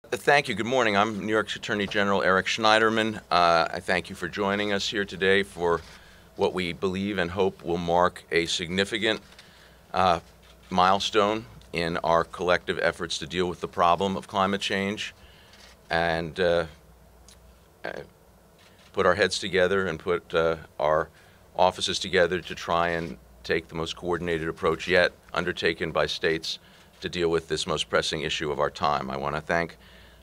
Thank you. Good morning. I'm New York's Attorney General Eric Schneiderman. I thank you for joining us here today for what we believe and hope will mark a significant milestone in our collective efforts to deal with the problem of climate change and put our heads together and put our offices together to try and take the most coordinated approach yet undertaken by states to deal with this most pressing issue of our time. I want to thank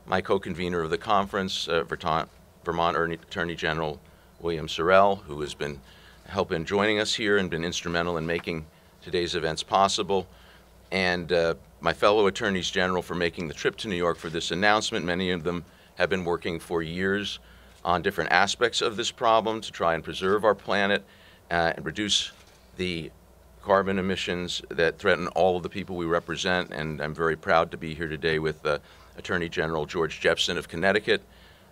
my co-convener of the conference, Vermont Attorney General William Sorrell, who has been helping joining us here and been instrumental in making today's events possible, and my fellow attorneys general for making the trip to New York for this announcement. Many of them have been working for years on different aspects of this problem to try and preserve our planet and reduce the carbon emissions that threaten all of the people we represent. And I'm very proud to be here today with Attorney General George Jepsen of Connecticut,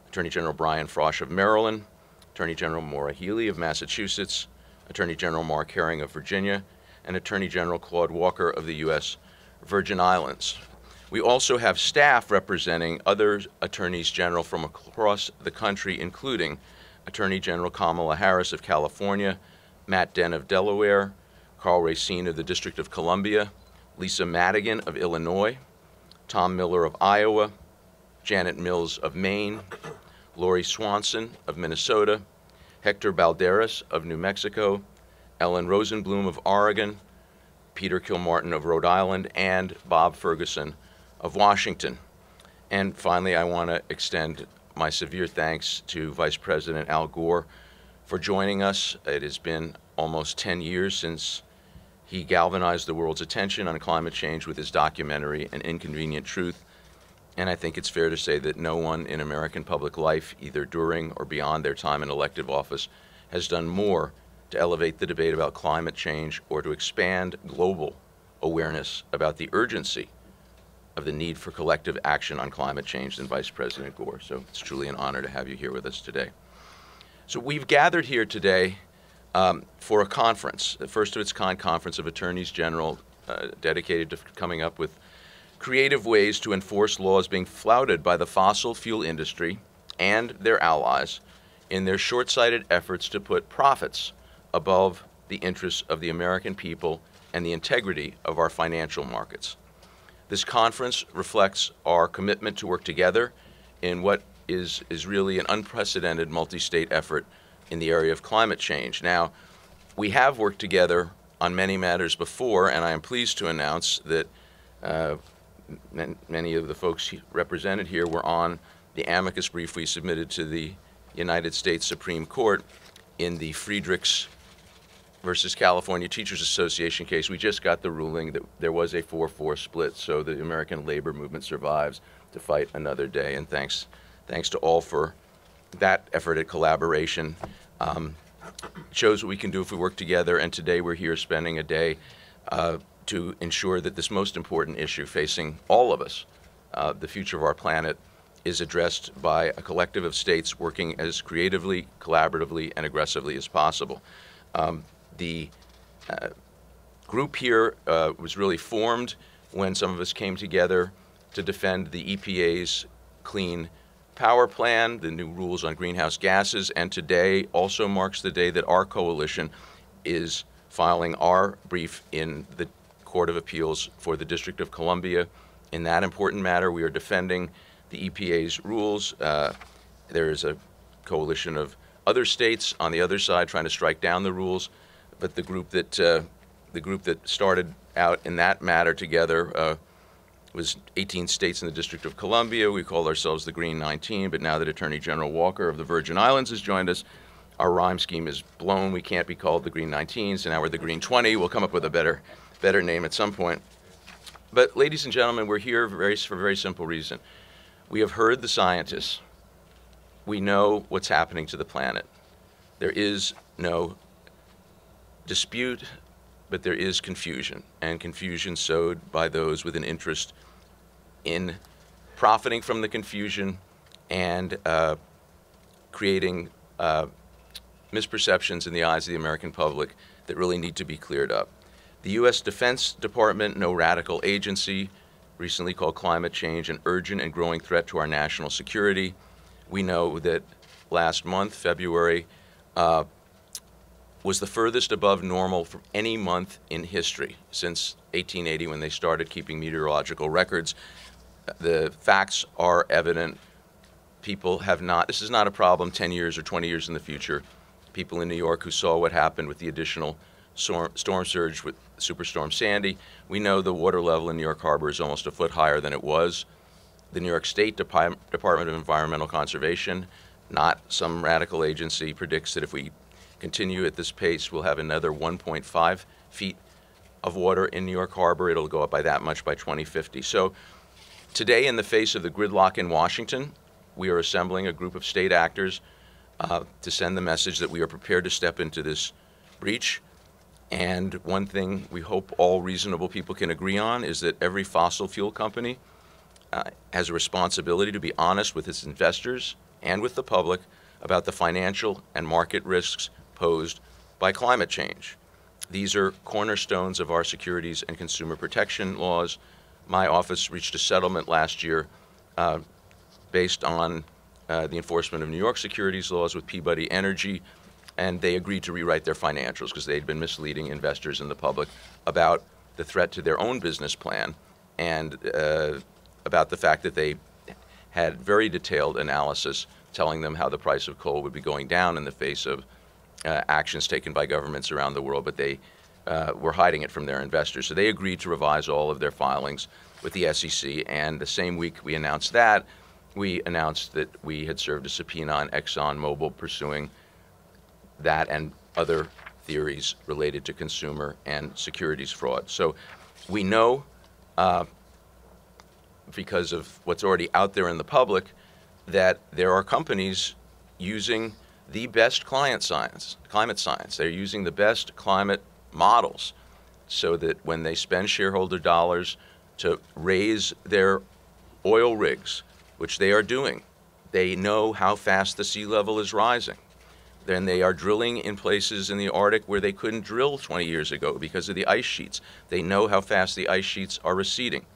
Attorney General Brian Frosh of Maryland, Attorney General Maura Healey of Massachusetts, Attorney General Mark Herring of Virginia, and Attorney General Claude Walker of the U.S. Virgin Islands. We also have staff representing other attorneys general from across the country, including Attorney General Kamala Harris of California, Matt Dehn of Delaware, Carl Racine of the District of Columbia, Lisa Madigan of Illinois, Tom Miller of Iowa, Janet Mills of Maine, Lori Swanson of Minnesota, Hector Balderas of New Mexico, Ellen Rosenblum of Oregon, Peter Kilmartin of Rhode Island, and Bob Ferguson of Washington. And finally, I want to extend my severe thanks to Vice President Al Gore for joining us. It has been almost 10 years since he galvanized the world's attention on climate change with his documentary, An Inconvenient Truth. And I think it's fair to say that no one in American public life, either during or beyond their time in elective office, has done more to elevate the debate about climate change or to expand global awareness about the urgency of the need for collective action on climate change than Vice President Gore. So it's truly an honor to have you here with us today. So we've gathered here today for a conference, the first of its kind conference of attorneys general dedicated to coming up with creative ways to enforce laws being flouted by the fossil fuel industry and their allies in their short-sighted efforts to put profits above the interests of the American people and the integrity of our financial markets. This conference reflects our commitment to work together in what is really an unprecedented multi-state effort in the area of climate change. Now, we have worked together on many matters before, and I am pleased to announce that many of the folks represented here were on the amicus brief we submitted to the United States Supreme Court in the Friedrichs versus California Teachers Association case. We just got the ruling that there was a 4-4 split, so the American labor movement survives to fight another day. And thanks to all for that effort at collaboration. It shows what we can do if we work together, and today we're here spending a day to ensure that this most important issue facing all of us, the future of our planet, is addressed by a collective of states working as creatively, collaboratively, and aggressively as possible. The group here was really formed when some of us came together to defend the EPA's Clean Power Plan, the new rules on greenhouse gases, and today also marks the day that our coalition is filing our brief in the Court of Appeals for the District of Columbia. In that important matter, we are defending the EPA's rules. There is a coalition of other states on the other side trying to strike down the rules, but the group that started out in that matter together was 18 states in the District of Columbia. We called ourselves the Green 19, but now that Attorney General Walker of the Virgin Islands has joined us, our rhyme scheme is blown. We can't be called the Green 19, so now we're the Green 20. We'll come up with a better name at some point. But ladies and gentlemen, we're here for a very simple reason. We have heard the scientists. We know what's happening to the planet. There is no dispute, but there is confusion, and confusion sowed by those with an interest in profiting from the confusion and creating misperceptions in the eyes of the American public that really need to be cleared up. The U.S. Defense Department, no radical agency, recently called climate change an urgent and growing threat to our national security. We know that last month, February, was the furthest above normal from any month in history since 1880 when they started keeping meteorological records. The facts are evident. People have not, this is not a problem 10 years or 20 years in the future. People in New York who saw what happened with the additional storm surge with Superstorm Sandy, we know the water level in New York Harbor is almost a foot higher than it was. The New York State Department of Environmental Conservation, not some radical agency, predicts that if we continue at this pace, we'll have another 1.5 feet of water in New York Harbor. It'll go up by that much by 2050. So today, in the face of the gridlock in Washington, we are assembling a group of state actors to send the message that we are prepared to step into this breach. And one thing we hope all reasonable people can agree on is that every fossil fuel company has a responsibility to be honest with its investors and with the public about the financial and market risks posed by climate change. These are cornerstones of our securities and consumer protection laws. My office reached a settlement last year based on the enforcement of New York securities laws with Peabody Energy, and they agreed to rewrite their financials because they'd been misleading investors and the public about the threat to their own business plan and about the fact that they had very detailed analysis telling them how the price of coal would be going down in the face of actions taken by governments around the world, but they were hiding it from their investors. So they agreed to revise all of their filings with the SEC, and the same week we announced that, we announced that we had served a subpoena on ExxonMobil pursuing that and other theories related to consumer and securities fraud. So we know, because of what's already out there in the public, that there are companies using the best climate science. They're using the best climate models so that when they spend shareholder dollars to raise their oil rigs, which they are doing, they know how fast the sea level is rising. Then they are drilling in places in the Arctic where they couldn't drill 20 years ago because of the ice sheets. They know how fast the ice sheets are receding.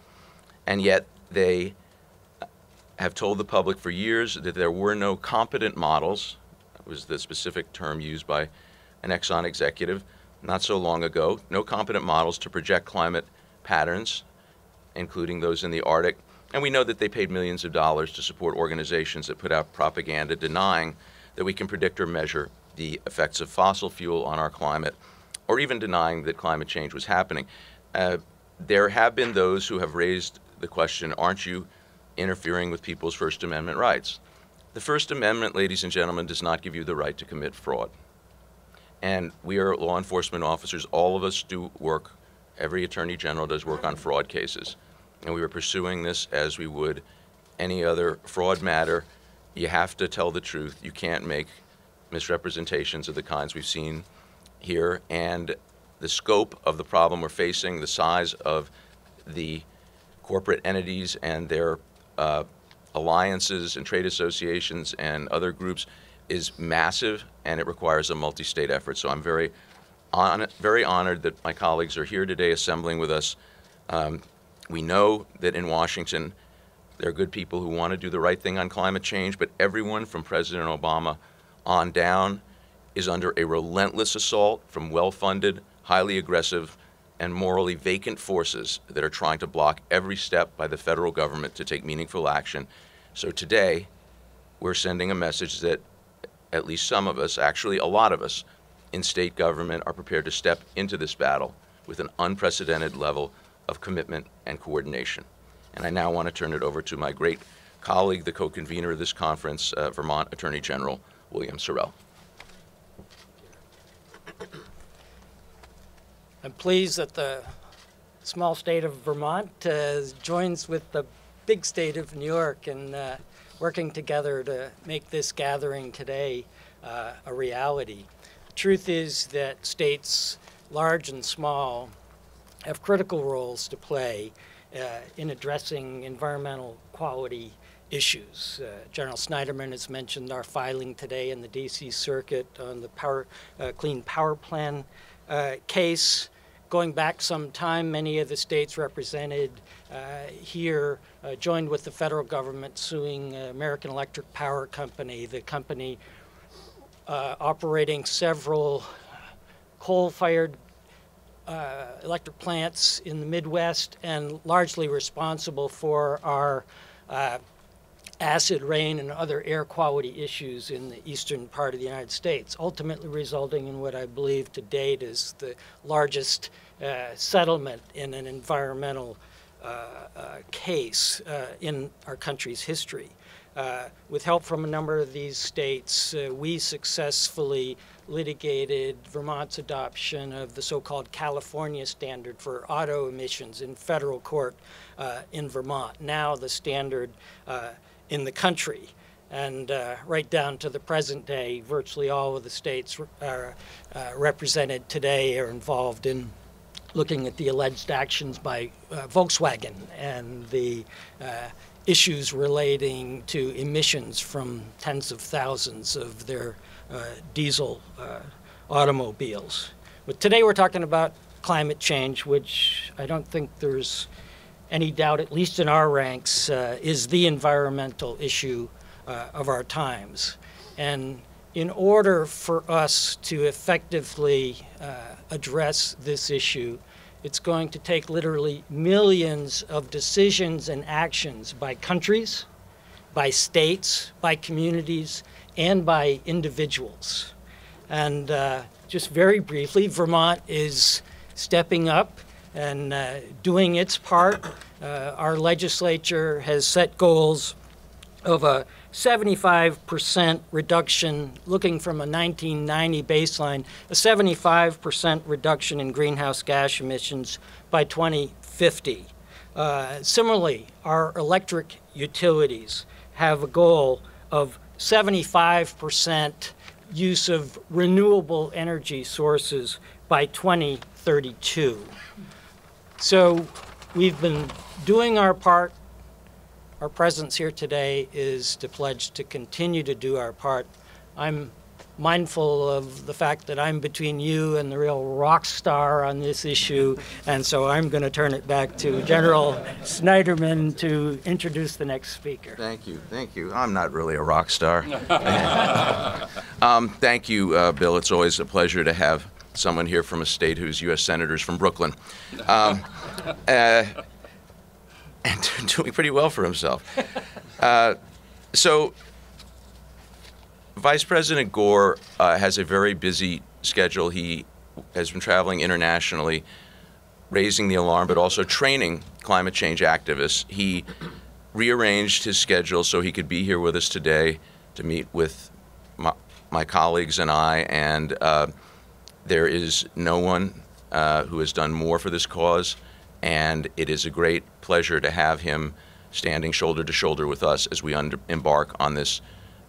And yet they have told the public for years that there were no competent models. That was the specific term used by an Exxon executive not so long ago. No competent models to project climate patterns, including those in the Arctic. And we know that they paid millions of dollars to support organizations that put out propaganda denying that we can predict or measure the effects of fossil fuel on our climate, or even denying that climate change was happening. There have been those who have raised the question, aren't you interfering with people's First Amendment rights? The First Amendment, ladies and gentlemen, does not give you the right to commit fraud. And we are law enforcement officers. All of us do work. Every attorney general does work on fraud cases. And we are pursuing this as we would any other fraud matter. You have to tell the truth. You can't make misrepresentations of the kinds we've seen here. And the scope of the problem we're facing, the size of the corporate entities and their alliances and trade associations and other groups is massive, and it requires a multi-state effort. So I'm very honored that my colleagues are here today assembling with us. We know that in Washington, there are good people who want to do the right thing on climate change, but everyone from President Obama on down is under a relentless assault from well-funded, highly aggressive, and morally vacant forces that are trying to block every step by the federal government to take meaningful action. So today, we're sending a message that at least some of us, actually a lot of us, in state government are prepared to step into this battle with an unprecedented level of commitment and coordination. And I now want to turn it over to my great colleague, the co-convener of this conference, Vermont Attorney General William Sorrell. I'm pleased that the small state of Vermont joins with the big state of New York in working together to make this gathering today a reality. The truth is that states, large and small, have critical roles to play in addressing environmental quality issues. General Schneiderman has mentioned our filing today in the DC Circuit on the Clean Power Plan case. Going back some time, many of the states represented here joined with the federal government suing American Electric Power Company, the company operating several coal-fired electric plants in the Midwest and largely responsible for our acid rain and other air quality issues in the eastern part of the United States, ultimately resulting in what I believe to date is the largest settlement in an environmental case in our country's history. With help from a number of these states, we successfully litigated Vermont's adoption of the so-called California standard for auto emissions in federal court in Vermont, now the standard in the country. And right down to the present day, virtually all of the states represented today are involved in looking at the alleged actions by Volkswagen and the issues relating to emissions from tens of thousands of their diesel automobiles. But today we're talking about climate change, which I don't think there's any doubt, at least in our ranks, is the environmental issue of our times. And in order for us to effectively address this issue, it's going to take literally millions of decisions and actions by countries, by states, by communities, and by individuals. And just very briefly, Vermont is stepping up and doing its part. Our legislature has set goals of a 75% reduction, looking from a 1990 baseline, a 75% reduction in greenhouse gas emissions by 2050. Similarly, our electric utilities have a goal of 75% use of renewable energy sources by 2032. So we've been doing our part. Our presence here today is to pledge to continue to do our part. I'm mindful of the fact that I'm between you and the real rock star on this issue, and so I'm going to turn it back to General Schneiderman to introduce the next speaker. Thank you. Thank you. I'm not really a rock star. Thank you, Bill. It's always a pleasure to have someone here from a state whose U.S. Senator's from Brooklyn. And doing pretty well for himself. So Vice President Gore has a very busy schedule. He has been traveling internationally, raising the alarm, but also training climate change activists. He rearranged his schedule so he could be here with us today to meet with my colleagues and I, and there is no one who has done more for this cause, and it is a great pleasure to have him standing shoulder to shoulder with us as we embark on this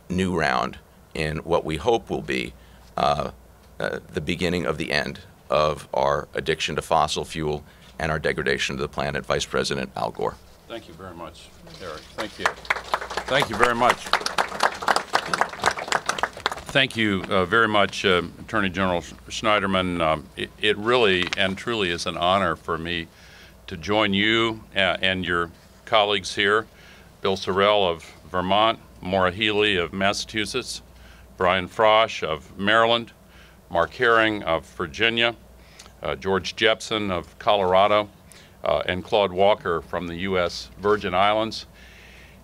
new round in what we hope will be the beginning of the end of our addiction to fossil fuel and our degradation of the planet. Vice President Al Gore. Thank you very much, Eric. Thank you. Thank you very much. Thank you very much, Attorney General Schneiderman. It really and truly is an honor for me to join you and your colleagues here, Bill Sorrell of Vermont, Maura Healey of Massachusetts, Brian Frosch of Maryland, Mark Herring of Virginia, George Jepson of Colorado, and Claude Walker from the U.S. Virgin Islands,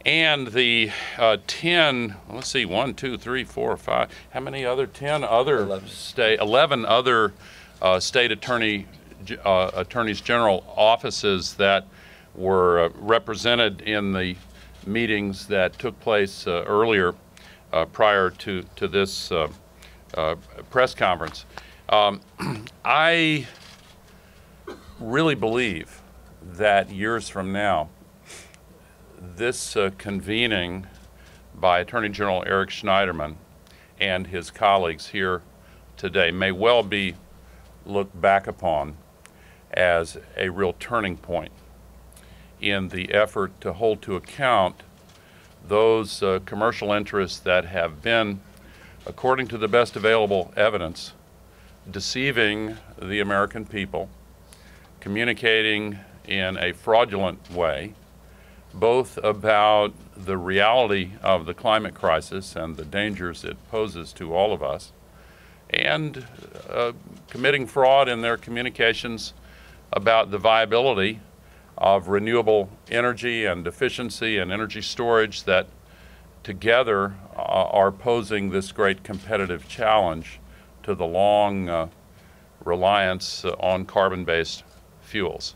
and the 10, let's see, 1, 2, 3, 4, 5, how many other, 10 other 11 other state attorneys general offices that were represented in the meetings that took place earlier prior to this press conference. I really believe that years from now, this convening by Attorney General Eric Schneiderman and his colleagues here today may well be looked back upon as a real turning point in the effort to hold to account those commercial interests that have been, according to the best available evidence, deceiving the American people communicating in a fraudulent way, both about the reality of the climate crisis and the dangers it poses to all of us, and committing fraud in their communications about the viability of renewable energy and efficiency and energy storage that together are posing this great competitive challenge to the long reliance on carbon-based fuels.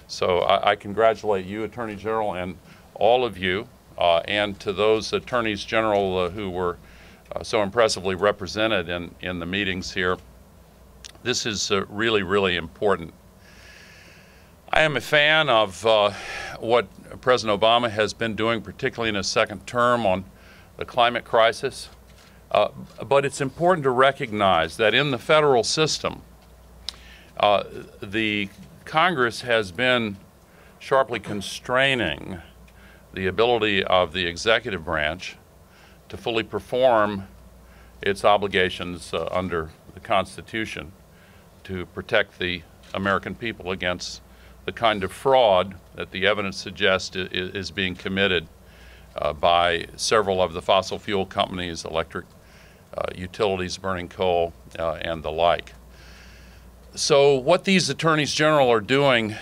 So I congratulate you, Attorney General, and all of you, and to those Attorneys General who were so impressively represented in the meetings here. This is really, really important. I am a fan of what President Obama has been doing, particularly in his second term on the climate crisis. But it's important to recognize that in the federal system, the Congress has been sharply constraining the ability of the executive branch to fully perform its obligations under the Constitution to protect the American people against the kind of fraud that the evidence suggests is being committed by several of the fossil fuel companies, electric utilities burning coal, and the like. So what these attorneys general are doing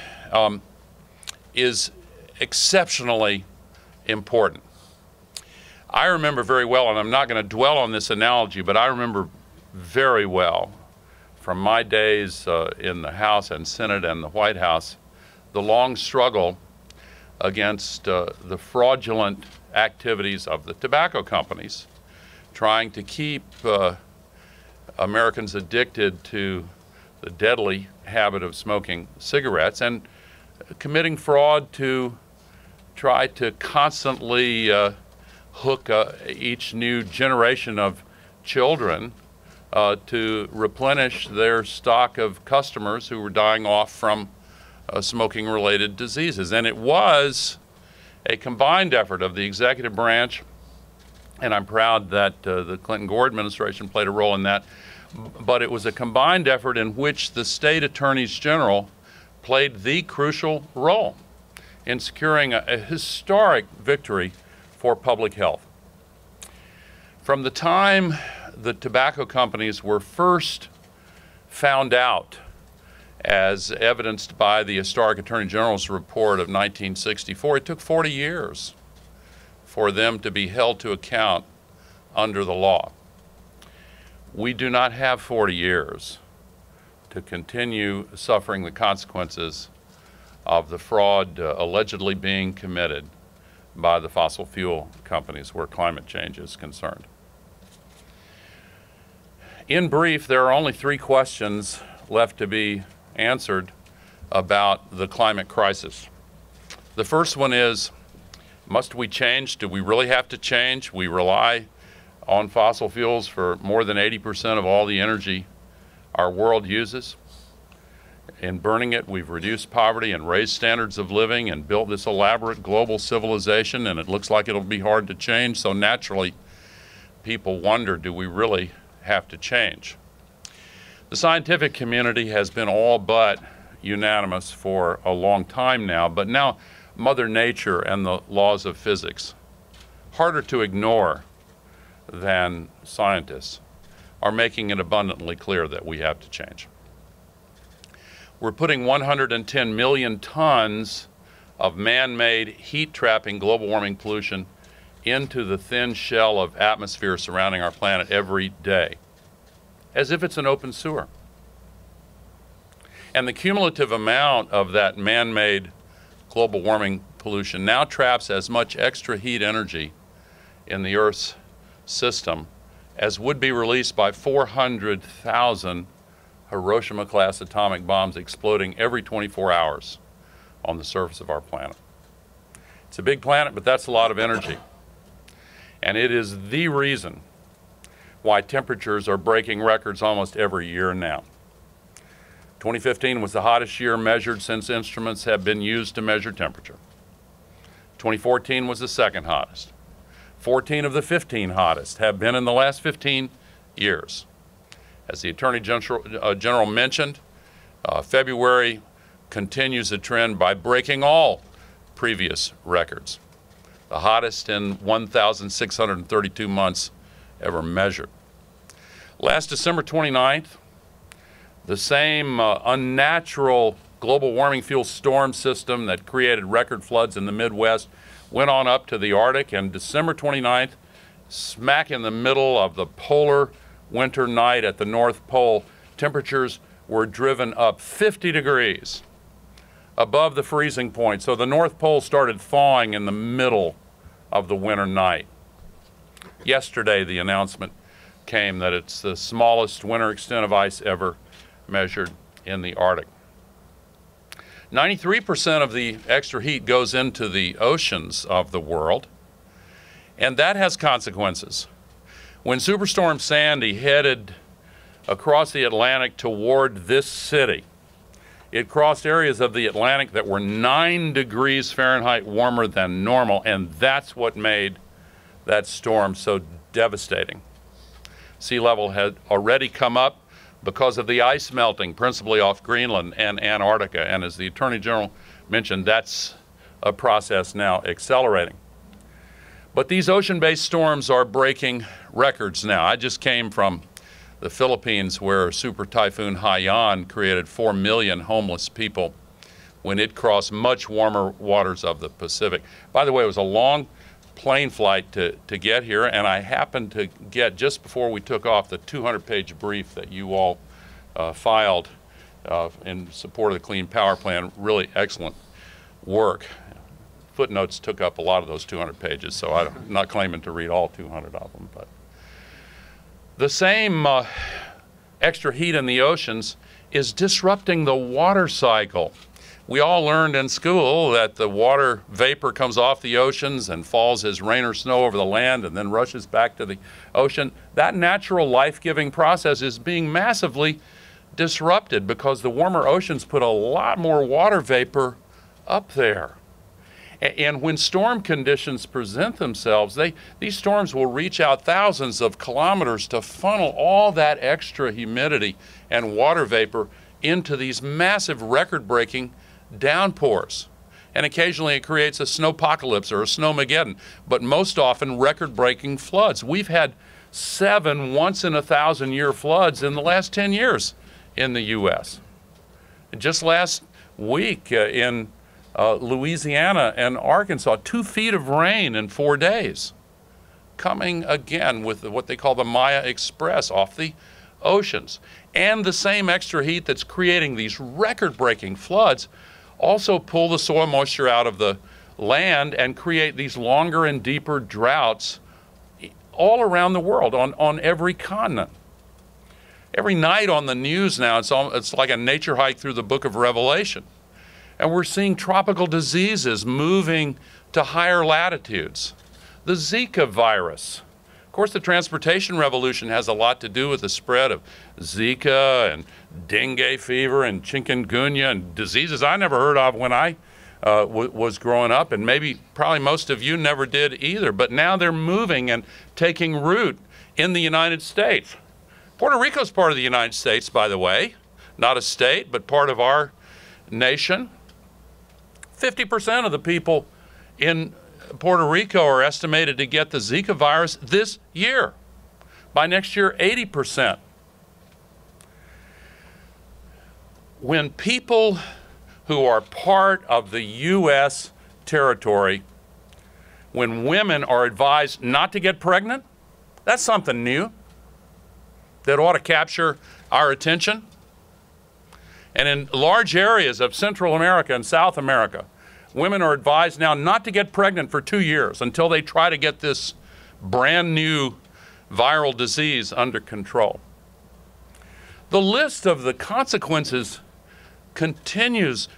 is exceptionally important. I remember very well, and I'm not going to dwell on this analogy, but I remember very well from my days in the House and Senate and the White House, the long struggle against the fraudulent activities of the tobacco companies, trying to keep Americans addicted to the deadly habit of smoking cigarettes, and committing fraud to try to constantly hook each new generation of children to replenish their stock of customers who were dying off from smoking-related diseases. And it was a combined effort of the executive branch, and I'm proud that the Clinton-Gore administration played a role in that, but it was a combined effort in which the state attorneys general played the crucial role in securing a historic victory for public health. From the time the tobacco companies were first found out, as evidenced by the historic Attorney General's report of 1964, it took 40 years for them to be held to account under the law. We do not have 40 years to continue suffering the consequences of the fraud allegedly being committed by the fossil fuel companies where climate change is concerned. In brief, there are only 3 questions left to be answered about the climate crisis. The first one is, must we change? Do we really have to change? We rely on fossil fuels for more than 80% of all the energy our world uses. In burning it, we've reduced poverty and raised standards of living and built this elaborate global civilization, and it looks like it'll be hard to change. So naturally, people wonder, do we really have to change? The scientific community has been all but unanimous for a long time now, but now Mother Nature and the laws of physics, harder to ignore than scientists, are making it abundantly clear that we have to change. We're putting 110 million tons of man-made heat-trapping global warming pollution into the thin shell of atmosphere surrounding our planet every day, as if it's an open sewer. And the cumulative amount of that man-made global warming pollution now traps as much extra heat energy in the Earth's system as would be released by 400,000 Hiroshima-class atomic bombs exploding every 24 hours on the surface of our planet. It's a big planet, but that's a lot of energy. And it is the reason why temperatures are breaking records almost every year now. 2015 was the hottest year measured since instruments have been used to measure temperature. 2014 was the second hottest. 14 of the 15 hottest have been in the last 15 years. As the Attorney General mentioned, February continues the trend by breaking all previous records, the hottest in 1,632 months ever measured. Last December 29th, the same unnatural global warming fuel storm system that created record floods in the Midwest went on up to the Arctic, and December 29th, smack in the middle of the polar winter night at the North Pole, temperatures were driven up 50 degrees above the freezing point. So the North Pole started thawing in the middle of the winter night. Yesterday, the announcement came that it's the smallest winter extent of ice ever measured in the Arctic. 93% of the extra heat goes into the oceans of the world, and that has consequences. When Superstorm Sandy headed across the Atlantic toward this city, it crossed areas of the Atlantic that were 9 degrees Fahrenheit warmer than normal, and that's what made that storm so devastating. Sea level had already come up because of the ice melting, principally off Greenland and Antarctica. And as the Attorney General mentioned, that's a process now accelerating. But these ocean-based storms are breaking records now. I just came from the Philippines, where Super Typhoon Haiyan created 4 million homeless people when it crossed much warmer waters of the Pacific. By the way, it was a long plane flight to get here, and I happened to get, just before we took off, the 200-page brief that you all filed in support of the Clean Power Plan. Really excellent work. Footnotes took up a lot of those 200 pages, so I'm not claiming to read all 200 of them. But the same extra heat in the oceans is disrupting the water cycle. We all learned in school that the water vapor comes off the oceans and falls as rain or snow over the land and then rushes back to the ocean. That natural life-giving process is being massively disrupted because the warmer oceans put a lot more water vapor up there. And when storm conditions present themselves, these storms will reach out thousands of kilometers to funnel all that extra humidity and water vapor into these massive record-breaking downpours. And occasionally it creates a snowpocalypse or a snowmageddon, but most often record-breaking floods. We've had 7 once-in-a-thousand-year floods in the last 10 years in the U.S. And just last week in Louisiana and Arkansas, 2 feet of rain in 4 days, coming again with what they call the Maya Express off the oceans. And the same extra heat that's creating these record-breaking floods also pull the soil moisture out of the land and create these longer and deeper droughts all around the world, on every continent. Every night on the news now, it's like a nature hike through the book of Revelation. And we're seeing tropical diseases moving to higher latitudes. The Zika virus. Of course, the transportation revolution has a lot to do with the spread of Zika and dengue fever and chikungunya and diseases I never heard of when I was growing up, and probably most of you never did either. But now they're moving and taking root in the United States. Puerto Rico's part of the United States, by the way. Not a state, but part of our nation. 50% of the people in Puerto Rico are estimated to get the Zika virus this year. By next year, 80%. When people who are part of the U.S. territory, when women are advised not to get pregnant, that's something new that ought to capture our attention. And in large areas of Central America and South America, women are advised now not to get pregnant for 2 years until they try to get this brand new viral disease under control. The list of the consequences continues,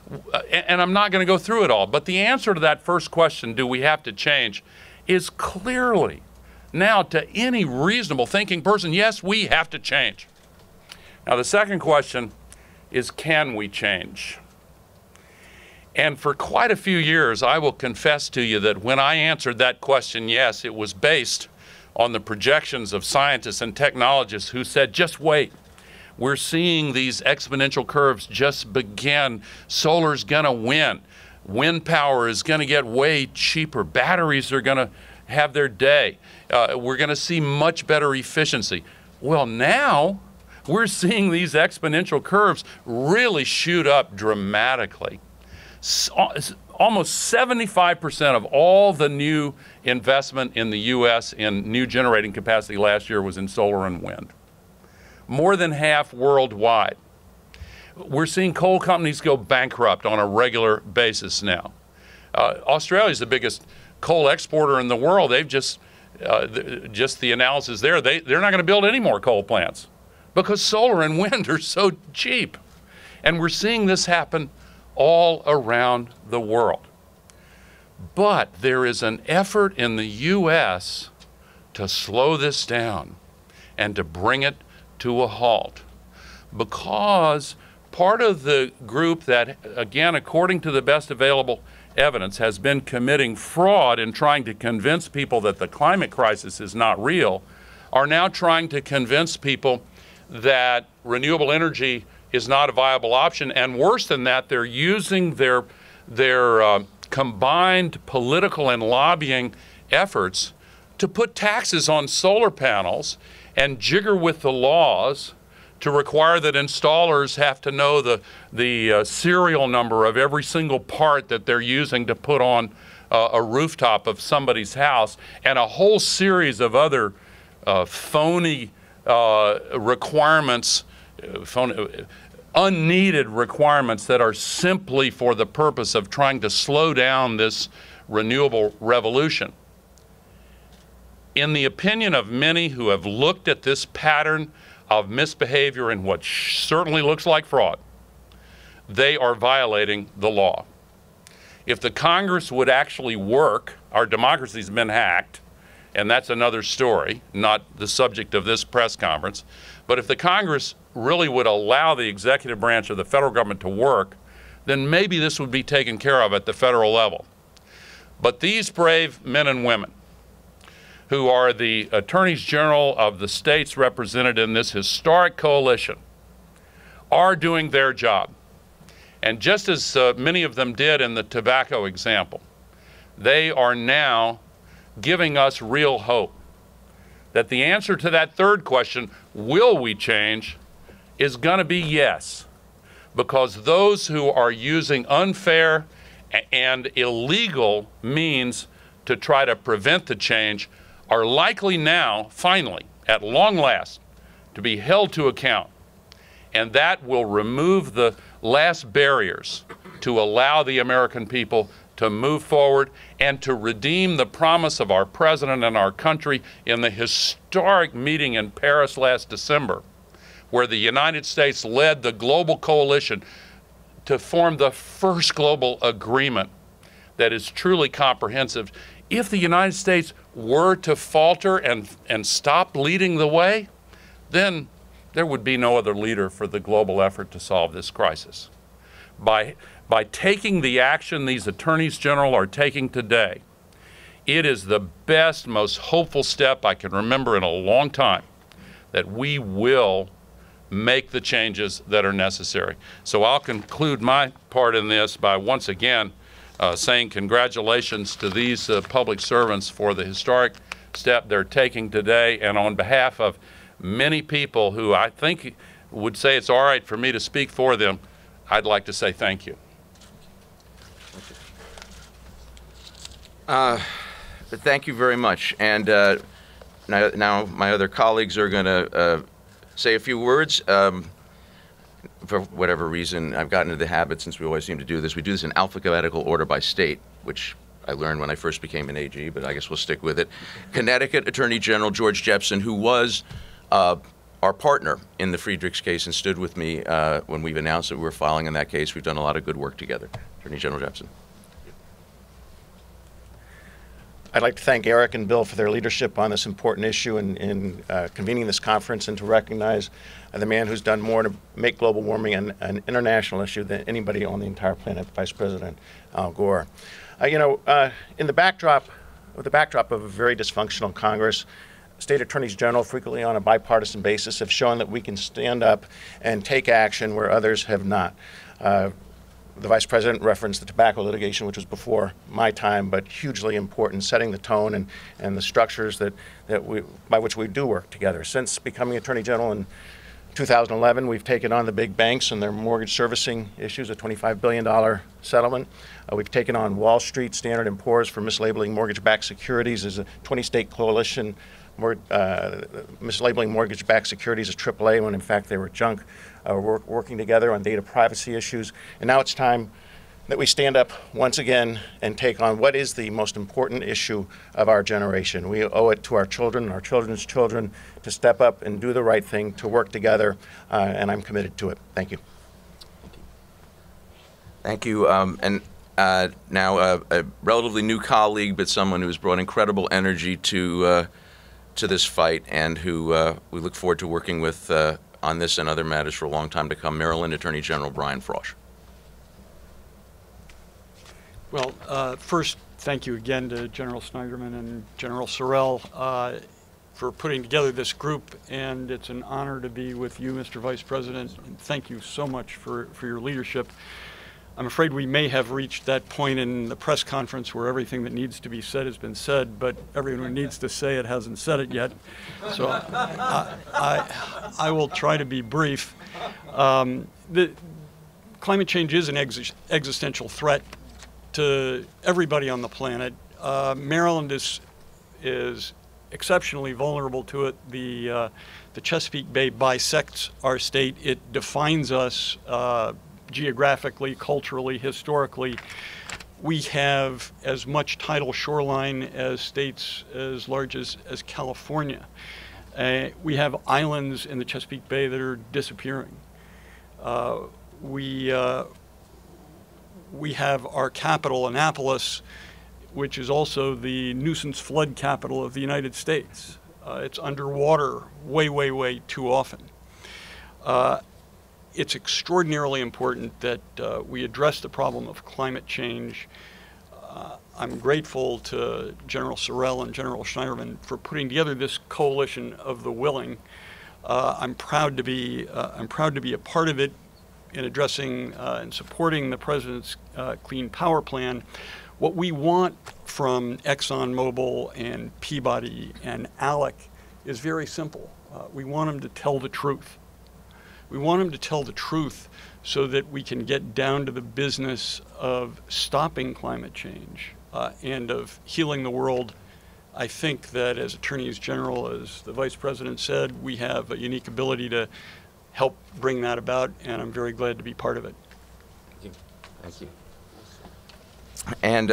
and I'm not going to go through it all, but the answer to that first question, do we have to change, is clearly now to any reasonable thinking person, yes, we have to change. Now the second question is, can we change? And for quite a few years, I will confess to you that when I answered that question, yes, it was based on the projections of scientists and technologists who said, just wait. We're seeing these exponential curves just begin. Solar's gonna win. Wind power is gonna get way cheaper. Batteries are gonna have their day. We're gonna see much better efficiency. Well, now we're seeing these exponential curves really shoot up dramatically. Almost 75% of all the new investment in the U.S. in new generating capacity last year was in solar and wind. More than half worldwide. We're seeing coal companies go bankrupt on a regular basis now. Australia's the biggest coal exporter in the world. They've just the analysis there, they're not going to build any more coal plants because solar and wind are so cheap. And we're seeing this happen all around the world. But there is an effort in the U.S. to slow this down and to bring it to a halt, because part of the group that, again, according to the best available evidence, has been committing fraud in trying to convince people that the climate crisis is not real, are now trying to convince people that renewable energy is not a viable option. And worse than that, they're using their combined political and lobbying efforts to put taxes on solar panels and jigger with the laws to require that installers have to know the serial number of every single part that they're using to put on a rooftop of somebody's house, and a whole series of other phony requirements, unneeded requirements that are simply for the purpose of trying to slow down this renewable revolution. In the opinion of many who have looked at this pattern of misbehavior and what certainly looks like fraud, they are violating the law. If the Congress would actually work, our democracy's been hacked, and that's another story, not the subject of this press conference, but if the Congress really would allow the executive branch of the federal government to work, then maybe this would be taken care of at the federal level. But these brave men and women, who are the attorneys general of the states represented in this historic coalition, are doing their job. And just as many of them did in the tobacco example, they are now giving us real hope that the answer to that third question, will we change, is going to be yes. Because those who are using unfair and illegal means to try to prevent the change are likely now, finally, at long last, to be held to account. And that will remove the last barriers to allow the American people to move forward and to redeem the promise of our president and our country in the historic meeting in Paris last December, where the United States led the global coalition to form the first global agreement that is truly comprehensive. If the United States were to falter and stop leading the way, then there would be no other leader for the global effort to solve this crisis. By taking the action these attorneys general are taking today, it is the best, most hopeful step I can remember in a long time that we will make the changes that are necessary. So I'll conclude my part in this by once again saying congratulations to these public servants for the historic step they're taking today, and on behalf of many people who I think would say it's all right for me to speak for them, I'd like to say thank you. Thank you very much. And now my other colleagues are going to say a few words. For whatever reason, I've gotten into the habit, since we always seem to do this, we do this in alphabetical order by state, which I learned when I first became an AG, but I guess we'll stick with it. Connecticut Attorney General George Jepsen, who was our partner in the Friedrichs case and stood with me when we've announced that we were filing in that case. We've done a lot of good work together. Attorney General Jepsen. I'd like to thank Eric and Bill for their leadership on this important issue in convening this conference, and to recognize the man who's done more to make global warming an international issue than anybody on the entire planet, Vice President Gore. In the backdrop of a very dysfunctional Congress, state attorneys general, frequently on a bipartisan basis, have shown that we can stand up and take action where others have not. The Vice President referenced the tobacco litigation, which was before my time, but hugely important, setting the tone and the structures by which we do work together. Since becoming Attorney General in 2011, we've taken on the big banks and their mortgage servicing issues, a $25 billion settlement. We've taken on Wall Street, Standard & Poor's for mislabeling mortgage-backed securities as a 20-state coalition, mislabeling mortgage-backed securities as AAA when in fact they were junk. We're working together on data privacy issues. And now it's time that we stand up once again and take on what is the most important issue of our generation. We owe it to our children and our children's children to step up and do the right thing, to work together, and I'm committed to it. Thank you. Thank you. Now a relatively new colleague, but someone who has brought incredible energy to this fight, and who we look forward to working with on this and other matters for a long time to come, Maryland Attorney General Brian Frosh. Well, first, thank you again to General Schneiderman and General Sorrell for putting together this group, and it's an honor to be with you, Mr. Vice President, and thank you so much for your leadership. I'm afraid we may have reached that point in the press conference where everything that needs to be said has been said, but everyone who needs to say it hasn't said it yet. So I will try to be brief. The climate change is an existential threat to everybody on the planet. Maryland is exceptionally vulnerable to it. The Chesapeake Bay bisects our state. It defines us geographically, culturally, historically. We have as much tidal shoreline as states as large as California. We have islands in the Chesapeake Bay that are disappearing. We have our capital, Annapolis, which is also the nuisance flood capital of the United States. It's underwater way, way, way too often. It's extraordinarily important that we address the problem of climate change. I'm grateful to General Sorrell and General Schneiderman for putting together this coalition of the willing. I'm proud to be a part of it in addressing and supporting the President's Clean Power Plan. What we want from ExxonMobil and Peabody and ALEC is very simple. We want them to tell the truth. We want them to tell the truth so that we can get down to the business of stopping climate change and of healing the world. I think that as Attorneys General, as the Vice President said, we have a unique ability to help bring that about, and I'm very glad to be part of it. Thank you. And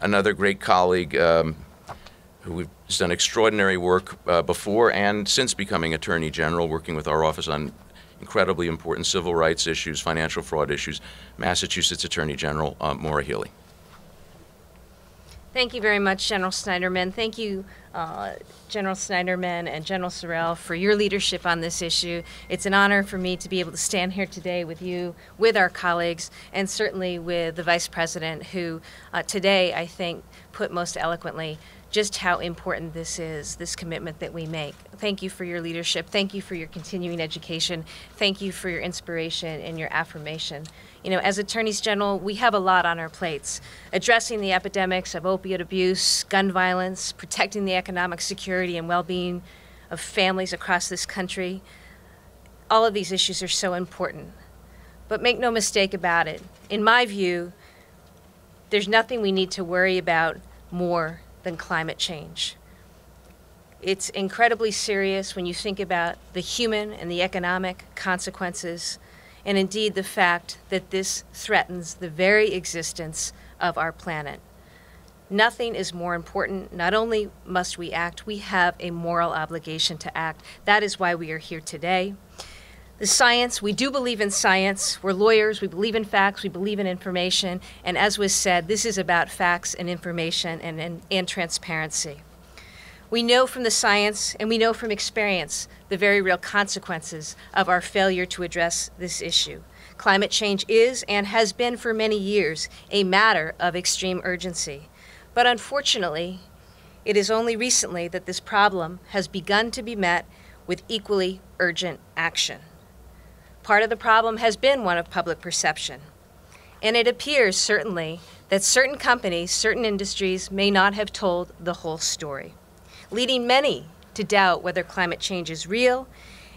another great colleague who has done extraordinary work before and since becoming Attorney General, working with our office on incredibly important civil rights issues, financial fraud issues, Massachusetts Attorney General Maura Healey. Thank you very much, General Schneiderman. Thank you, General Schneiderman and General Sorrell, for your leadership on this issue. It's an honor for me to be able to stand here today with you, with our colleagues, and certainly with the Vice President, who today, I think, put most eloquently just how important this is, this commitment that we make. Thank you for your leadership. Thank you for your continuing education. Thank you for your inspiration and your affirmation. You know, as Attorneys General, we have a lot on our plates. Addressing the epidemics of opiate abuse, gun violence, protecting the economic security and well-being of families across this country. All of these issues are so important. But make no mistake about it. In my view, there's nothing we need to worry about more than climate change. It's incredibly serious when you think about the human and the economic consequences, and indeed the fact that this threatens the very existence of our planet. Nothing is more important. Not only must we act, we have a moral obligation to act. That is why we are here today. The science, we do believe in science. We're lawyers, we believe in facts, we believe in information, and as was said, this is about facts and information and transparency. We know from the science and we know from experience the very real consequences of our failure to address this issue. Climate change is and has been for many years a matter of extreme urgency. But unfortunately, It is only recently that this problem has begun to be met with equally urgent action. Part of the problem has been one of public perception, and it appears certainly that certain companies, certain industries may not have told the whole story, leading many to doubt whether climate change is real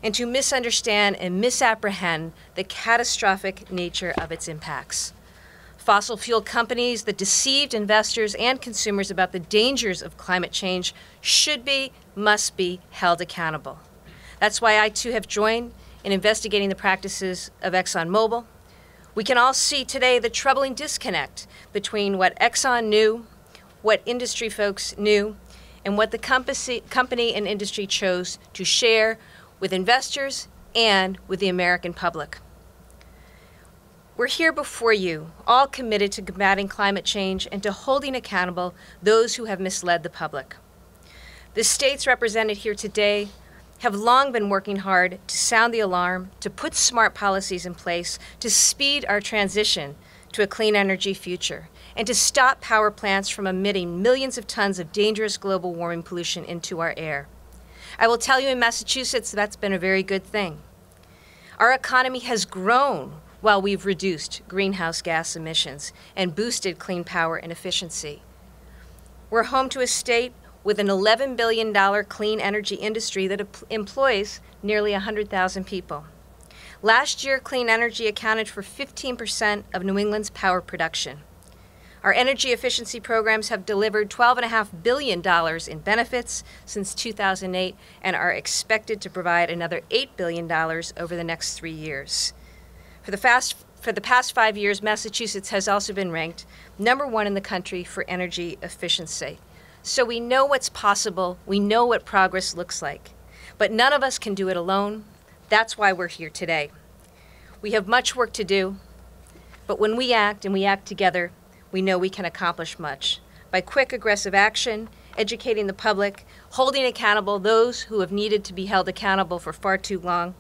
and to misunderstand and misapprehend the catastrophic nature of its impacts. Fossil fuel companies that deceived investors and consumers about the dangers of climate change should be, must be held accountable. That's why I too have joined in investigating the practices of ExxonMobil. We can all see today the troubling disconnect between what Exxon knew, what industry folks knew, and what the company and industry chose to share with investors and with the American public. We're here before you, all committed to combating climate change and to holding accountable those who have misled the public. The states represented here today have long been working hard to sound the alarm, to put smart policies in place, to speed our transition to a clean energy future, and to stop power plants from emitting millions of tons of dangerous global warming pollution into our air. I will tell you, in Massachusetts, that's been a very good thing. Our economy has grown while we've reduced greenhouse gas emissions and boosted clean power and efficiency. We're home to a state with an $11 billion clean energy industry that employs nearly 100,000 people. Last year, clean energy accounted for 15% of New England's power production. Our energy efficiency programs have delivered $12.5 billion in benefits since 2008 and are expected to provide another $8 billion over the next 3 years. For the past 5 years, Massachusetts has also been ranked #1 in the country for energy efficiency. So we know what's possible, we know what progress looks like, but none of us can do it alone. That's why we're here today. We have much work to do, but when we act and we act together, we know we can accomplish much. By quick, aggressive action, educating the public, holding accountable those who have needed to be held accountable for far too long,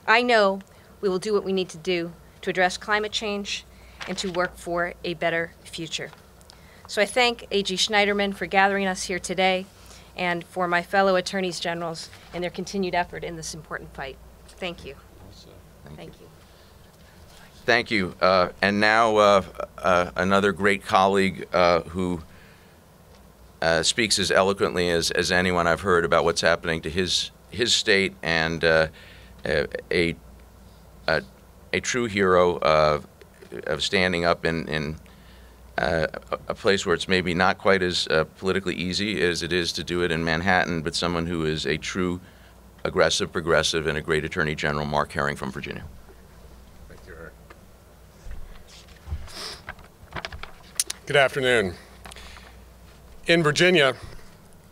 I know we will do what we need to do to address climate change and to work for a better future. So I thank A.G. Schneiderman for gathering us here today and for my fellow attorneys generals and their continued effort in this important fight. Thank you. Thank you. Thank you. And now another great colleague who speaks as eloquently as anyone I've heard about what's happening to his state, and a true hero of standing up in a place where it's maybe not quite as politically easy as it is to do it in Manhattan, but someone who is a true aggressive progressive and a great Attorney General, Mark Herring from Virginia. Thank you, Eric. Good afternoon. In Virginia,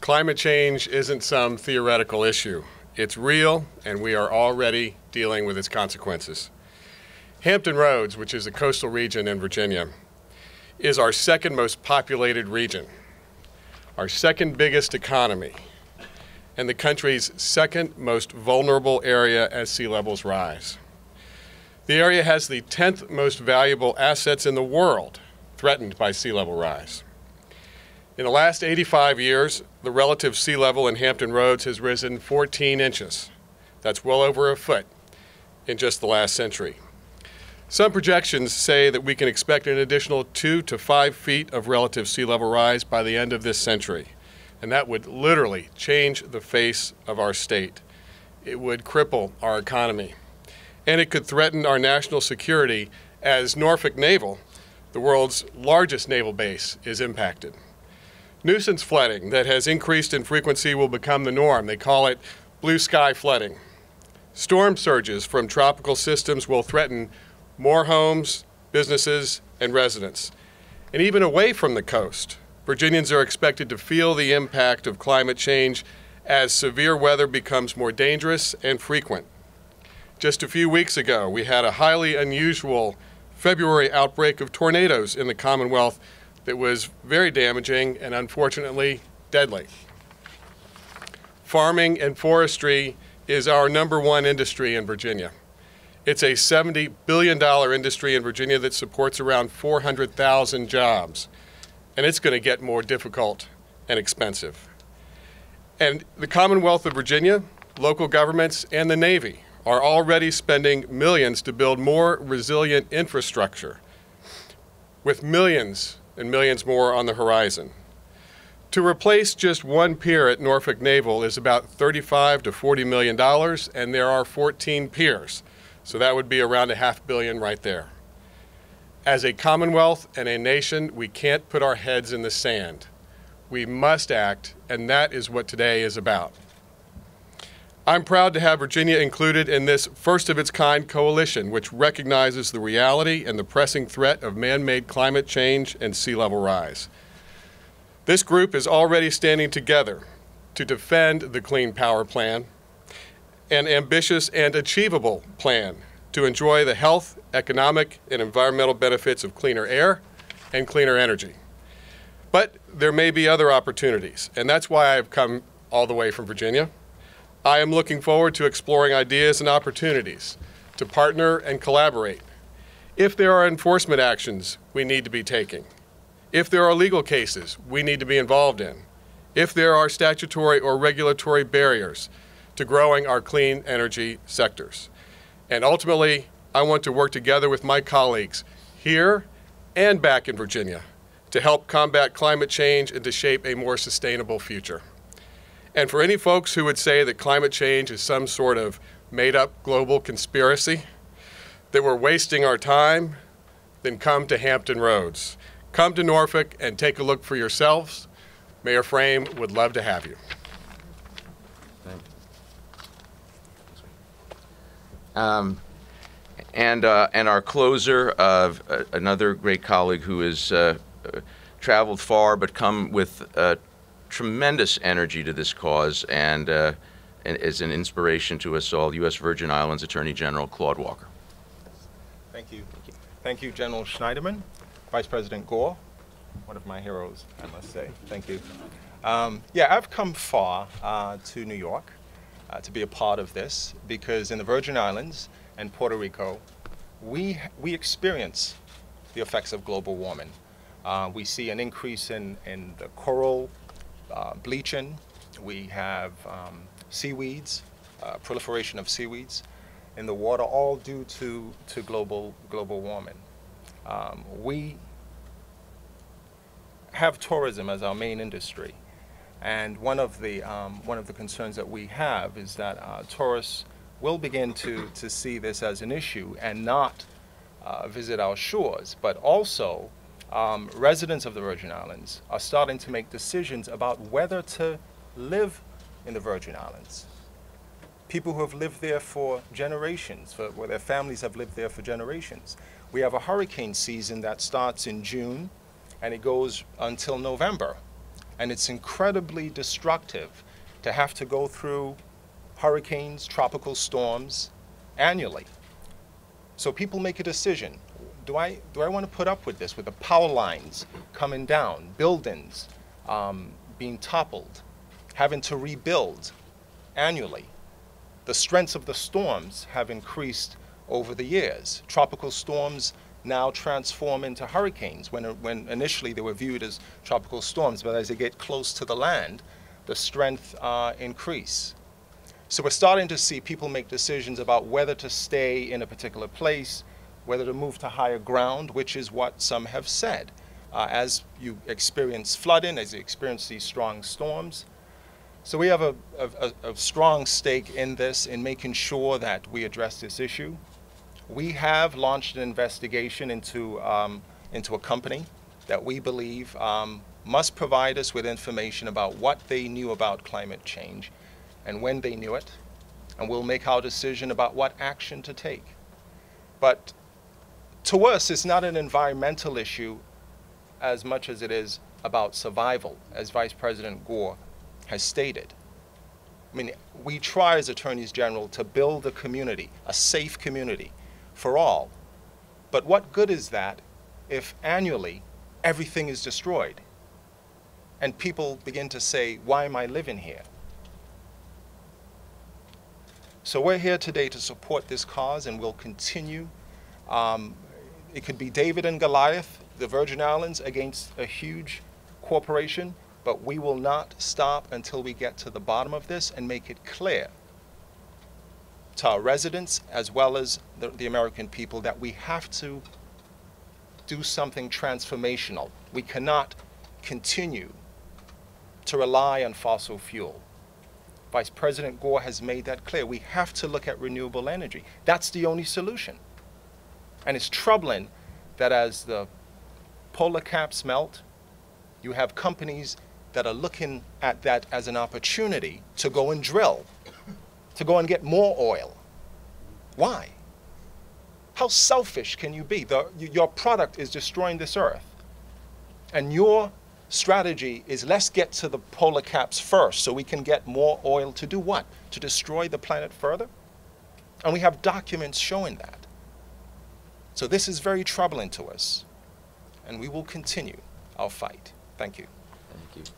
climate change isn't some theoretical issue. It's real, and we are already dealing with its consequences. Hampton Roads, which is a coastal region in Virginia, is our second most populated region, our second biggest economy, and the country's second most vulnerable area as sea levels rise. The area has the 10th most valuable assets in the world threatened by sea level rise. In the last 85 years, the relative sea level in Hampton Roads has risen 14 inches. That's well over a foot in just the last century. Some projections say that we can expect an additional 2 to 5 feet of relative sea level rise by the end of this century, and that would literally change the face of our state. It would cripple our economy, and it could threaten our national security as Norfolk Naval, the world's largest naval base, is impacted. Nuisance flooding that has increased in frequency will become the norm. They call it blue sky flooding. Storm surges from tropical systems will threaten more homes, businesses, and residents. And even away from the coast, Virginians are expected to feel the impact of climate change as severe weather becomes more dangerous and frequent. Just a few weeks ago, we had a highly unusual February outbreak of tornadoes in the Commonwealth that was very damaging and unfortunately deadly. Farming and forestry is our #1 industry in Virginia. It's a $70 billion industry in Virginia that supports around 400,000 jobs, and it's going to get more difficult and expensive. And the Commonwealth of Virginia, local governments, and the Navy are already spending millions to build more resilient infrastructure, with millions and millions more on the horizon. To replace just one pier at Norfolk Naval is about $35 to $40 million, and there are 14 piers. So that would be around $500 million right there. As a Commonwealth and a nation, we can't put our heads in the sand. We must act, and that is what today is about. I'm proud to have Virginia included in this first-of-its-kind coalition, which recognizes the reality and the pressing threat of man-made climate change and sea level rise. This group is already standing together to defend the Clean Power Plan, an ambitious and achievable plan to enjoy the health, economic, and environmental benefits of cleaner air and cleaner energy. But there may be other opportunities, and that's why I've come all the way from Virginia. I am looking forward to exploring ideas and opportunities to partner and collaborate. If there are enforcement actions we need to be taking, if there are legal cases we need to be involved in, if there are statutory or regulatory barriers to growing our clean energy sectors. And ultimately, I want to work together with my colleagues here and back in Virginia to help combat climate change and to shape a more sustainable future. And for any folks who would say that climate change is some sort of made-up global conspiracy, that we're wasting our time, then come to Hampton Roads. Come to Norfolk and take a look for yourselves. Mayor Frame would love to have you. And our closer, another great colleague who has traveled far but come with tremendous energy to this cause and is an inspiration to us all, U.S. Virgin Islands Attorney General Claude Walker. Thank you. Thank you, General Schneiderman. Vice President Gore, one of my heroes, I must say. Thank you. Yeah, I've come far to New York to be a part of this because in the Virgin Islands and Puerto Rico, we experience the effects of global warming. We see an increase in the coral bleaching. We have seaweeds, proliferation of seaweeds in the water, all due to global warming. We have tourism as our main industry, and one of the concerns that we have is that tourists will begin to see this as an issue and not visit our shores, but also residents of the Virgin Islands are starting to make decisions about whether to live in the Virgin Islands. People who have lived there for generations, where their families have lived there for generations. We have a hurricane season that starts in June and it goes until November. And it's incredibly destructive to have to go through hurricanes, tropical storms annually. So people make a decision. Do I want to put up with this, with the power lines coming down, buildings being toppled, having to rebuild annually? The strengths of the storms have increased over the years. Tropical storms now transform into hurricanes when initially they were viewed as tropical storms, but as they get close to the land, the strength increase. So we're starting to see people make decisions about whether to stay in a particular place, whether to move to higher ground, which is what some have said. As you experience flooding, as you experience these strong storms. So we have a strong stake in this, in making sure that we address this issue. We have launched an investigation into a company that we believe must provide us with information about what they knew about climate change and when they knew it, and we'll make our decision about what action to take. But to us, it's not an environmental issue as much as it is about survival, as Vice President Gore has stated. I mean, we try as attorneys general to build a community, a safe community for all. But what good is that if annually everything is destroyed and people begin to say, why am I living here? So we're here today to support this cause, and we'll continue. It could be David and Goliath, the Virgin Islands against a huge corporation, But we will not stop until we get to the bottom of this and make it clear to our residents as well as the American people that we have to do something transformational. We cannot continue to rely on fossil fuel. Vice President Gore has made that clear. We have to look at renewable energy. That's the only solution. And it's troubling that as the polar caps melt, you have companies that are looking at that as an opportunity to go and drill, to go and get more oil. Why? How selfish can you be? Your product is destroying this earth. And your strategy is let's get to the polar caps first so we can get more oil to do what? To destroy the planet further? And we have documents showing that. So this is very troubling to us. And we will continue our fight. Thank you. Thank you.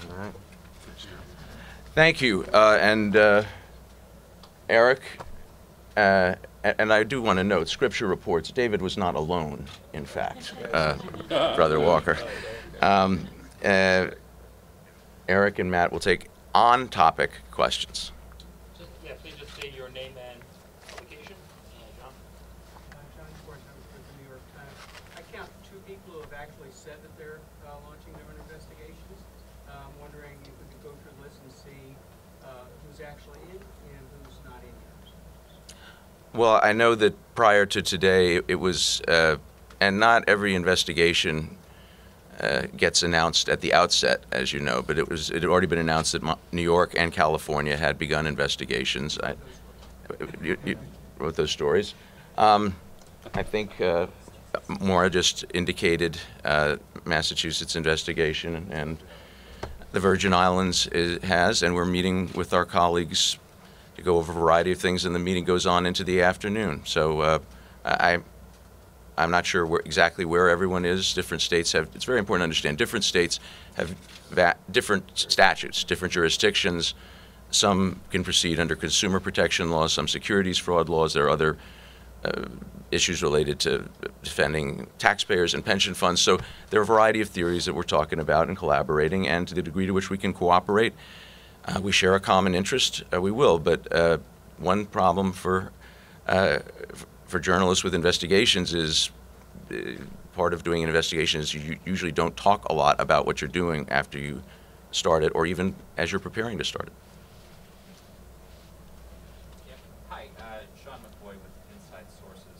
All right. Thank you. And Eric, and I do want to note, Scripture reports David was not alone, in fact, Brother Walker. Eric and Matt will take on-topic questions. Please just state your name and publication. John? John Gore, with the New York Times. I count 2 people who have actually said that they're launching their own investigations. I'm wondering if we could go through the list and see who's actually in and who's not in yours. Well, I know that prior to today, it was, and not every investigation gets announced at the outset, as you know, but it had already been announced that New York and California had begun investigations. You wrote those stories. I think Maura just indicated Massachusetts investigation, and the Virgin Islands has, and we're meeting with our colleagues to go over a variety of things, and the meeting goes on into the afternoon. So I'm not sure exactly where everyone is. Different states have, it's very important to understand, different states have different statutes, different jurisdictions. Some can proceed under consumer protection laws, some securities fraud laws. There are other issues related to defending taxpayers and pension funds. So there are a variety of theories that we're talking about and collaborating, and to the degree to which we can cooperate, we share a common interest, we will. But one problem for journalists with investigations is part of doing an investigation is you usually don't talk a lot about what you're doing after you start it, or even as you're preparing to start it. Hi, Sean McCoy with Inside Sources.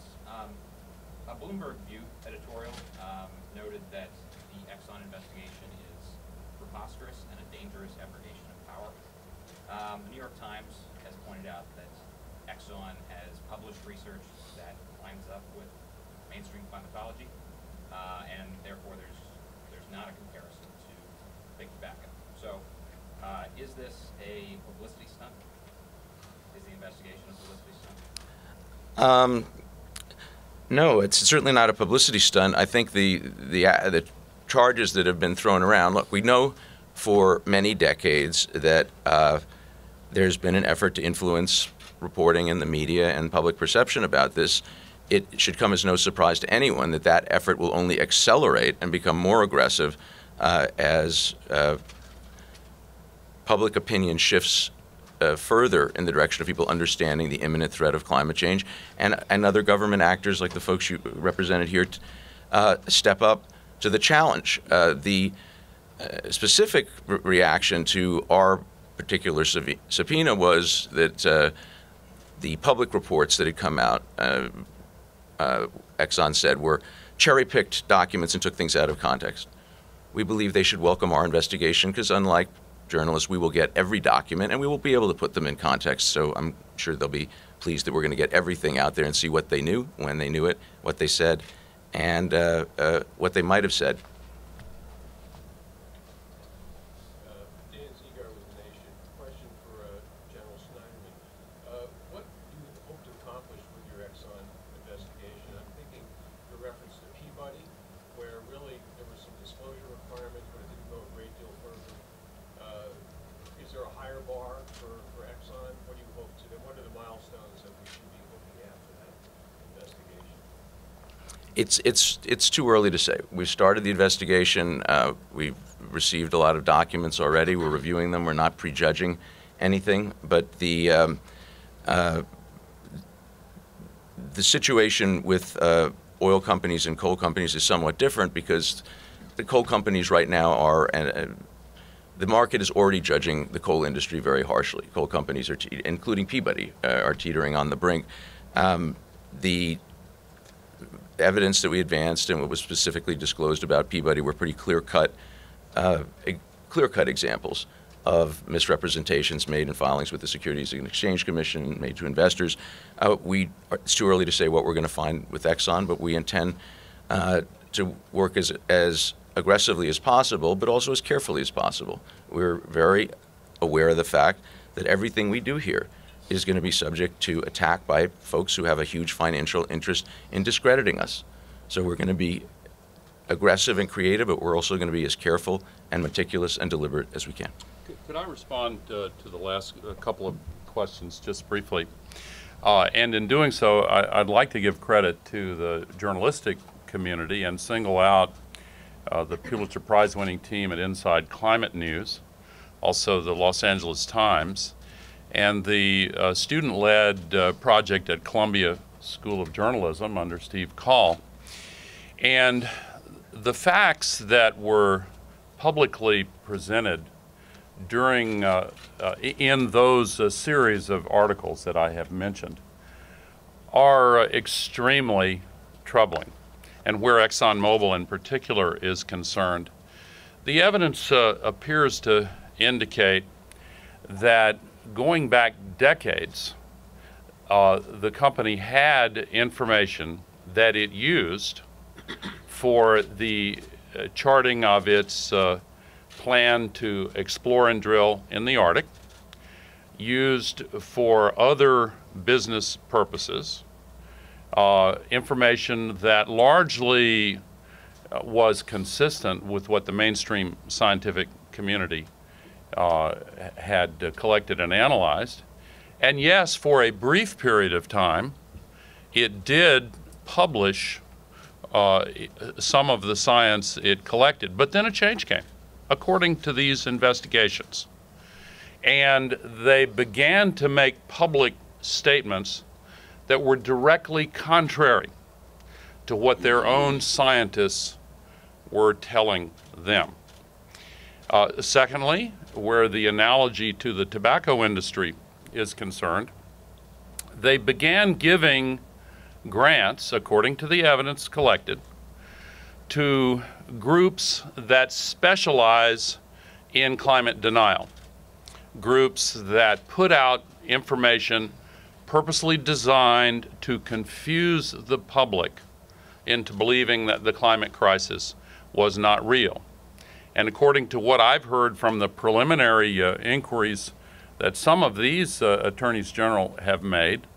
A Bloomberg View editorial noted that the Exxon investigation is preposterous and a dangerous abrogation of power. The New York Times has pointed out that Exxon has published research that lines up with mainstream climatology, and therefore there's not a comparison to big tobacco. So, is this a publicity stunt? Is the investigation a publicity stunt? No, it's certainly not a publicity stunt. I think the charges that have been thrown around. Look, we know for many decades that there's been an effort to influence reporting in the media and public perception about this. It should come as no surprise to anyone that that effort will only accelerate and become more aggressive as public opinion shifts further in the direction of people understanding the imminent threat of climate change, and other government actors like the folks you represented here step up to the challenge. The specific reaction to our particular subpoena was that the public reports that had come out, Exxon said, were cherry-picked documents and took things out of context. We believe they should welcome our investigation because, unlike journalists, we will get every document and we will be able to put them in context. So I'm sure they'll be pleased that we're going to get everything out there and see what they knew, when they knew it, what they said, and what they might have said. Question for General Schneiderman. What do you hope to accomplish with your Exxon investigation? I'm thinking your reference to Peabody, where really there were some disclosure requirements, but it didn't go a great deal further. Is there a higher bar for Exxon? What do you hope to do? What are the milestones that we should be looking at for that investigation? It's too early to say. We've started the investigation. We've received a lot of documents already. We're reviewing them. We're not prejudging anything. But the situation with oil companies and coal companies is somewhat different because the coal companies right now are, the market is already judging the coal industry very harshly. Coal companies, including Peabody, are teetering on the brink. The evidence that we advanced and what was specifically disclosed about Peabody were pretty clear-cut examples of misrepresentations made in filings with the Securities and Exchange Commission, made to investors. It's too early to say what we're going to find with Exxon, but we intend to work as aggressively as possible, but also as carefully as possible. We're very aware of the fact that everything we do here is going to be subject to attack by folks who have a huge financial interest in discrediting us. So we're going to be aggressive and creative, but we're also going to be as careful and meticulous and deliberate as we can. Could I respond to the last couple of questions just briefly? And in doing so, I'd like to give credit to the journalistic community and single out the Pulitzer Prize-winning team at Inside Climate News, also the Los Angeles Times, and the student-led project at Columbia School of Journalism under Steve Call. And the facts that were publicly presented during in those series of articles that I have mentioned are extremely troubling. And where ExxonMobil in particular is concerned, the evidence appears to indicate that going back decades, the company had information that it used for the charting of its plan to explore and drill in the Arctic, used for other business purposes, information that largely was consistent with what the mainstream scientific community had collected and analyzed. And yes, for a brief period of time, it did publish some of the science it collected, but then a change came, according to these investigations. And they began to make public statements that were directly contrary to what their own scientists were telling them. Secondly, where the analogy to the tobacco industry is concerned, they began giving grants, according to the evidence collected, to groups that specialize in climate denial, groups that put out information purposely designed to confuse the public into believing that the climate crisis was not real. And according to what I've heard from the preliminary inquiries that some of these attorneys general have made,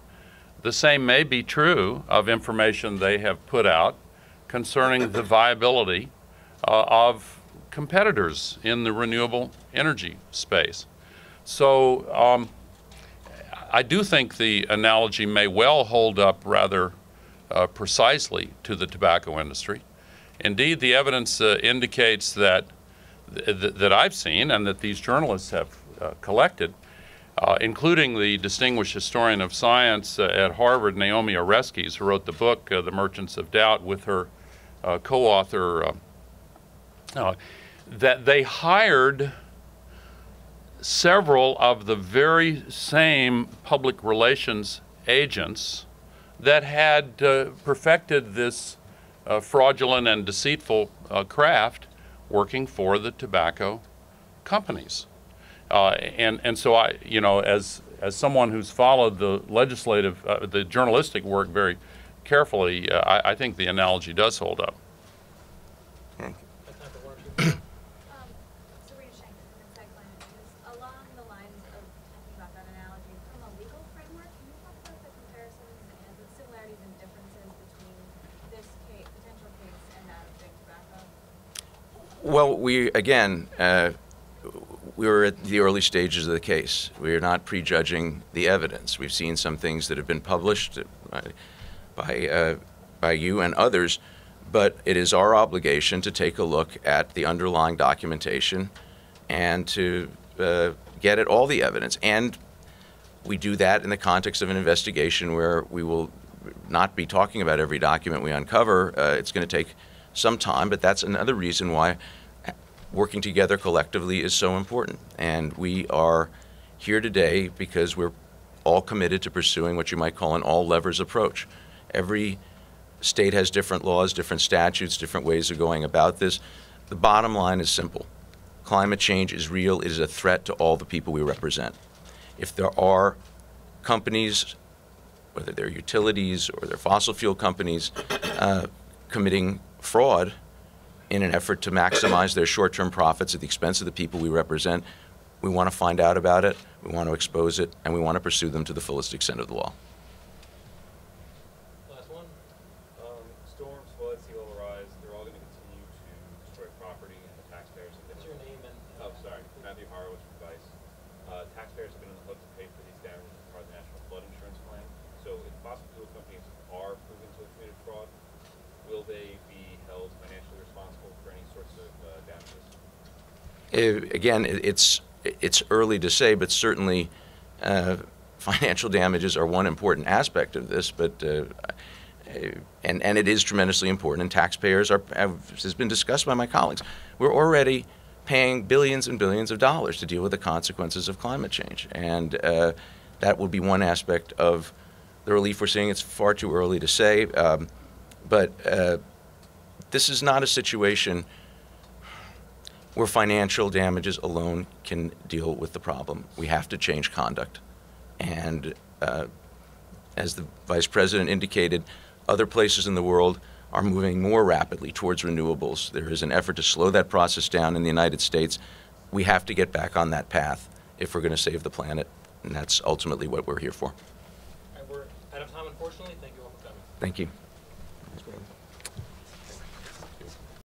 the same may be true of information they have put out concerning the viability of competitors in the renewable energy space. So I do think the analogy may well hold up rather precisely to the tobacco industry. Indeed, the evidence indicates that I've seen and that these journalists have collected, including the distinguished historian of science at Harvard, Naomi Oreskes, who wrote the book, The Merchants of Doubt, with her co-author, that they hired several of the very same public relations agents that had perfected this fraudulent and deceitful craft working for the tobacco companies. And so I, you know, as someone who's followed the legislative, the journalistic work very carefully, I think the analogy does hold up. Along the lines of talking about that analogy, from a legal framework, can you talk about the comparisons and the similarities and differences between this case, potential case, and that of big tobacco? Well, we're at the early stages of the case. We are not prejudging the evidence. We've seen some things that have been published by you and others but it is our obligation to take a look at the underlying documentation and to get at all the evidence. And we do that in the context of an investigation where we will not be talking about every document we uncover. It's going to take some time, but that's another reason why working together collectively is so important. And we are here today because we're all committed to pursuing what you might call an all-levers approach. Every state has different laws, different statutes, different ways of going about this. The bottom line is simple. Climate change is real. It is a threat to all the people we represent. If there are companies, whether they're utilities or they're fossil fuel companies, committing fraud in an effort to maximize their short-term profits at the expense of the people we represent, we want to find out about it, we want to expose it, and we want to pursue them to the fullest extent of the law. Last one. Storms, floods, sea level rise, they're all going to continue to destroy property, and the taxpayers have been... What's your name and... Oh, sorry. Matthew Horowitz from Vice. Taxpayers have been on the hook to pay for these damages as part of the National Flood Insurance Plan. So if fossil fuel companies are proven to have committed fraud, will they be held financially responsible for any sorts of damages? Again, it's early to say, but certainly financial damages are one important aspect of this. But and it is tremendously important. And taxpayers has been discussed by my colleagues. We're already paying billions and billions of dollars to deal with the consequences of climate change, and that would be one aspect of the relief we're seeing. It's far too early to say, but this is not a situation where financial damages alone can deal with the problem. We have to change conduct. And as the Vice President indicated, other places in the world are moving more rapidly towards renewables. There is an effort to slow that process down in the United States. We have to get back on that path if we're going to save the planet, and that's ultimately what we're here for. And we're out of time, unfortunately. Thank you all for coming. Thank you.